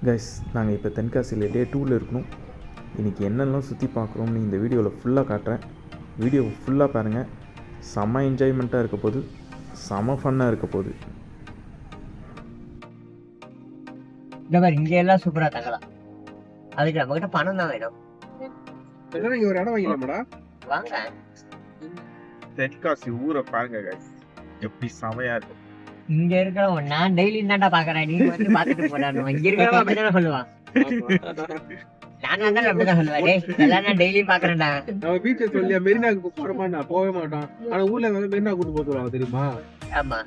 Guys, நாங்கள் இப்போ தென்காசியில் டே 2ல் இருக்கணும். இன்றைக்கி என்னெல்லாம் சுற்றி பார்க்குறோம்னு இந்த வீடியோவில் ஃபுல்லாக காட்டுறேன். வீடியோவை ஃபுல்லாக பாருங்கள். செம்ம என்ஜாய்மெண்ட்டாக இருக்க போகுது, செம்ம ஃபன்னாக இருக்க போகுது. இந்த மாதிரி இங்கே எல்லாம் சூப்பராக தங்கலாம். அதுக்கு நம்மகிட்ட பணம் தான் வேணும். ஒரு இடம் வாங்கிக்கலாமாடா? வாங்க. தென்காசி ஊரை பாருங்க கைஸ், எப்படி செமையாக இருக்கும். இங்க இருக்கிறவன் நான் டெய்லி தான்டா பாக்குறேன். நீ வந்து பாத்துட்டு போறான். இங்க இருக்கிறவன் அப்படிதான் சொல்லுவான். நானும் தான் அப்படிதான் சொல்லுவேன். டேய் எல்லாம் நான் டெய்லி பாக்குறேன்டா. நம்ம வீட்டுல சொல்லி மெரினாக்கு போறோமா, நான் போக மாட்டோம். ஆனா ஊர்ல வந்து மெரினா கூட்டு போத்துருவாங்க தெரியுமா? ஆமா.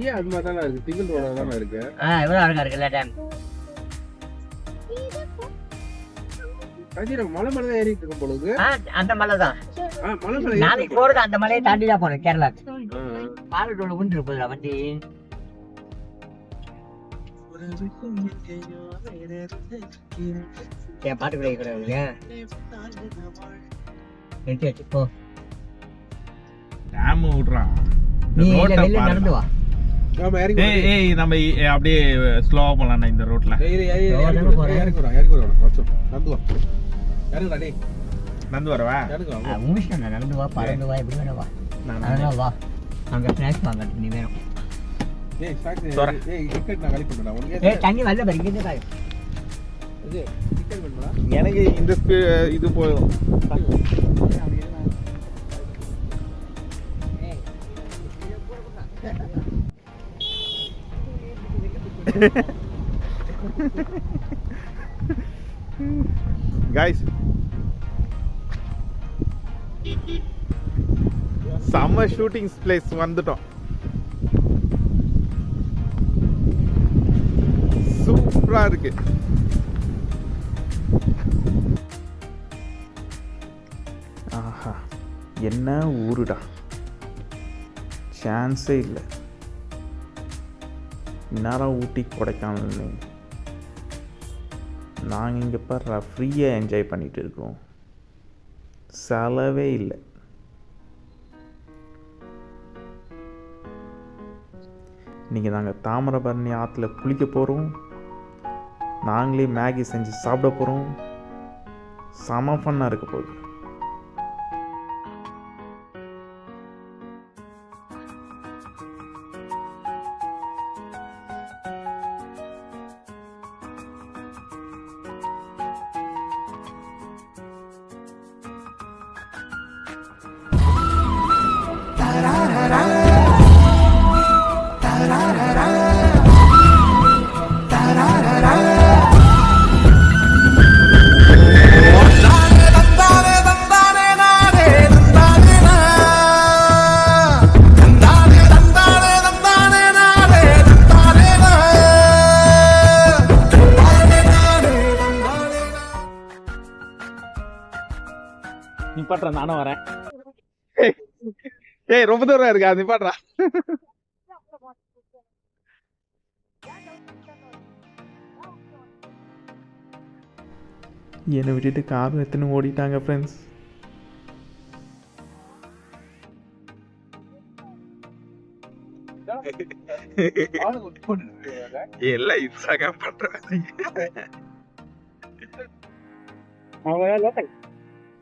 ஏன் அது மாதிரி தானே இருக்கு, சிங்கிள் ரோடா தானே இருக்கு. எவ்வளவு அழகா இருக்குல்ல டேம். மலை மேல தான் ஏறிட்டு இருக்கும் பொழுது. அந்த மலை தான் மலை மேல நாளைக்கு போறது. அந்த மலையை தாண்டி தான் போனோம் கேரளாக்கு. பாலத்தோட உண்டு போதுல வண்டி. பாட்டு கூட போ. டேம் விடுறான். நீ வெளில நடந்து வா. நம்ம அப்படியே ஸ்லோவா போலாம் இந்த ரோட்ல. நடந்து வரவா? நடந்து வா, பறந்து வா, எப்படி வேணா வா. அதெல்லாம் வா. அங்க ஸ்நாக்ஸ் வாங்க நீ வேணும். தண்ணி வரல பாரு. எனக்கு இந்த இது போயிடும். கைஸ், செம்ம ஷூட்டிங் பிளேஸ் வந்துட்டோம். சூப்பரா இருக்கு. ஆஹா, என்ன ஊருடா, சான்ஸே இல்லை. இந்நேரம் ஊட்டி கொடைக்கானல்னு நாங்கள் இங்கே பாரு ஃப்ரீயாக என்ஜாய் பண்ணிகிட்டு இருக்கோம். செலவே இல்லை. இன்றைக்கி நாங்கள் தாமிரபரணி ஆற்றுல குளிக்க போகிறோம். நாங்களே மேகி செஞ்சு சாப்பிட போகிறோம். செம ஃபன்னாக இருக்க போகுது. நிப்பாட்றேன், நானும் வரேன். ஏய் ரொம்ப தூரம் இருக்கா, நிப்பாட்றா. என்னை விட்டுட்டு காரும் எத்தனை ஓடிட்டாங்க ஃப்ரெண்ட்ஸ். எல்லாம் இன்ஸ்டாகிராம் பண்றேன்.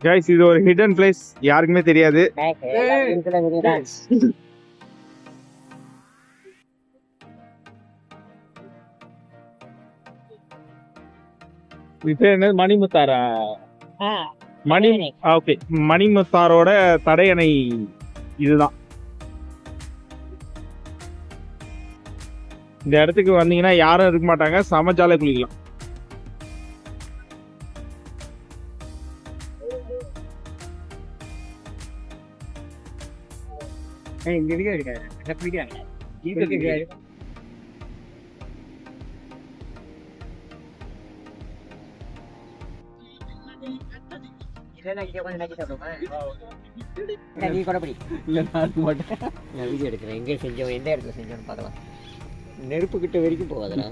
Guys, இது ஒரு ஹிடன் பிளேஸ், யாருக்குமே தெரியாது. என்ன மணிமுத்தாரா? ஓகே, மணிமுத்தாரோட தடையணை இதுதான். இந்த இடத்துக்கு வந்தீங்கன்னா யாரும் இருக்க மாட்டாங்க, சமஜால குளிக்கலாம். இங்க இருக்க நீ கூட படி. நான் வீடியோ எடுக்கிறேன். எங்க செஞ்சோம், எந்த இடத்துல செஞ்சோம்னு பார்க்கலாம். நெருப்பு கிட்ட வரைக்கும் போகாதடா.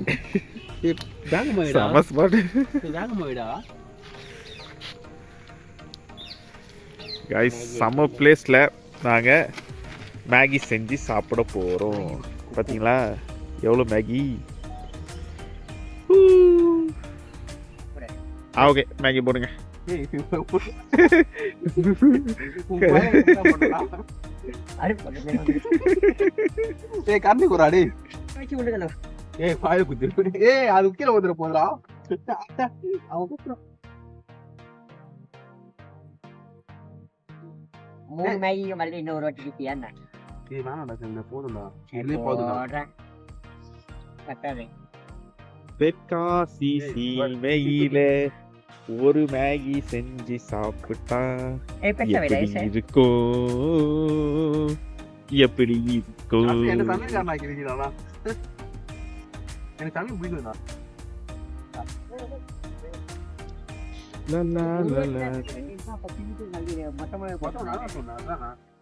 கைஸ், சம்மர் பிளேஸில் நாங்கள் மேகி செஞ்சு சாப்பிட போகிறோம். பார்த்தீங்களா எவ்வளோ மேகி. ஓகே மேகி போடுங்க. கண்ணு குறாடி வச்சு விடுங்க. பாய குத்தி அது கீழே வந்துட போதா அவன் கூப்பிடும். 3 மேகி மறுபடியும் இன்னொரு வாட்டி குத்தியா என்ன? வேணாண்டா போதும்டா இதுலயே போதும்டா. பத்தாது. தெற்காசி சீமையில ஒரு மேகி செஞ்சு சாப்பிட்டா எப்படி இருக்கோ எப்படி இருக்கோ. எனக்கு தமிழ்காரன் ஆக்கிருக்கீங்களா? எனக்கு தமிழ் பிடிக்கும்டா.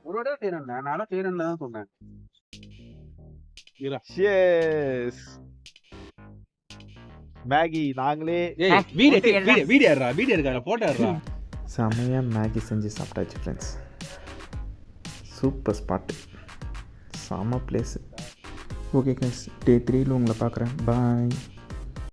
ஒரு வாட்டி செய்யறேன் நான் செய்யறேன்னு தான் சொன்னேன். மேகி நாங்களே வீடியோ எடுக்கா போட்டோ எடுறா. செமையாக மேகி செஞ்சு சாப்பிட்டாச்சு ஃப்ரெண்ட்ஸ். சூப்பர் ஸ்பாட்டு, செம பிளேஸு. ஓகே கைஸ், டே 3ல் உங்களை பார்க்குறேன். பாய்.